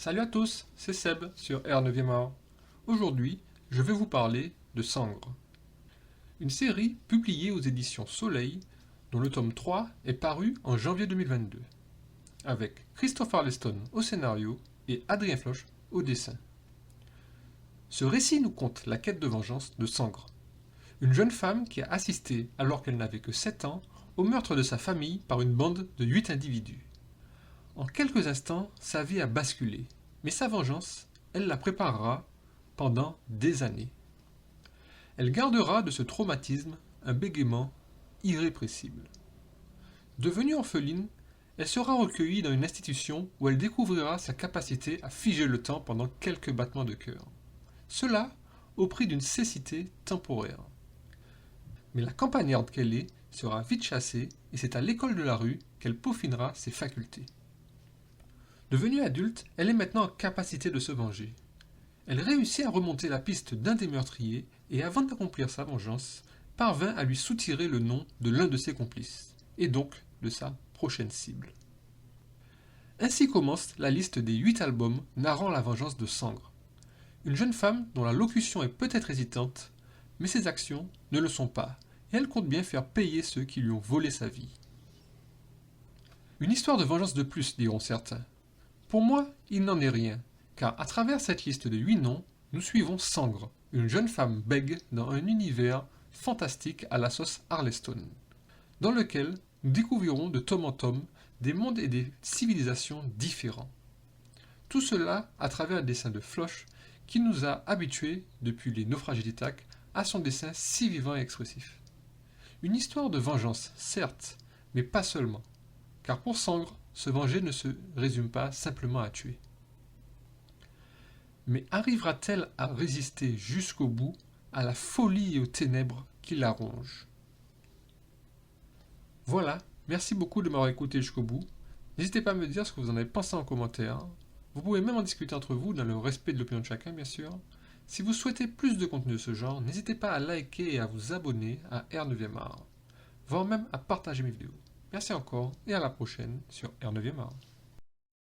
Salut à tous, c'est Seb sur R9e art. Aujourd'hui, je vais vous parler de Sangre, une série publiée aux éditions Soleil dont le tome 3 est paru en janvier 2022, avec Christopher Arleston au scénario et Adrien Floch au dessin. Ce récit nous conte la quête de vengeance de Sangre, une jeune femme qui a assisté, alors qu'elle n'avait que 7 ans, au meurtre de sa famille par une bande de 8 individus. En quelques instants, sa vie a basculé, mais sa vengeance, elle la préparera pendant des années. Elle gardera de ce traumatisme un bégaiement irrépressible. Devenue orpheline, elle sera recueillie dans une institution où elle découvrira sa capacité à figer le temps pendant quelques battements de cœur. Cela au prix d'une cécité temporaire. Mais la campagnarde qu'elle est sera vite chassée et c'est à l'école de la rue qu'elle peaufinera ses facultés. Devenue adulte, elle est maintenant en capacité de se venger. Elle réussit à remonter la piste d'un des meurtriers et avant d'accomplir sa vengeance, parvint à lui soutirer le nom de l'un de ses complices, et donc de sa prochaine cible. Ainsi commence la liste des 8 albums narrant la vengeance de Sangre. Une jeune femme dont la locution est peut-être hésitante, mais ses actions ne le sont pas, et elle compte bien faire payer ceux qui lui ont volé sa vie. Une histoire de vengeance de plus, diront certains. Pour moi, il n'en est rien, car à travers cette liste de 8 noms, nous suivons Sangre, une jeune femme bègue dans un univers fantastique à la sauce Arleston, dans lequel nous découvrirons de tome en tome des mondes et des civilisations différents. Tout cela à travers un dessin de Floch qui nous a habitués, depuis les naufrages d'Ithaque, à son dessin si vivant et expressif. Une histoire de vengeance, certes, mais pas seulement, car pour Sangre, se venger ne se résume pas simplement à tuer. Mais arrivera-t-elle à résister jusqu'au bout à la folie et aux ténèbres qui la rongent? Voilà, merci beaucoup de m'avoir écouté jusqu'au bout. N'hésitez pas à me dire ce que vous en avez pensé en commentaire. Vous pouvez même en discuter entre vous dans le respect de l'opinion de chacun, bien sûr. Si vous souhaitez plus de contenu de ce genre, n'hésitez pas à liker et à vous abonner à R9e art, voire même à partager mes vidéos. Merci encore et à la prochaine sur R9e art.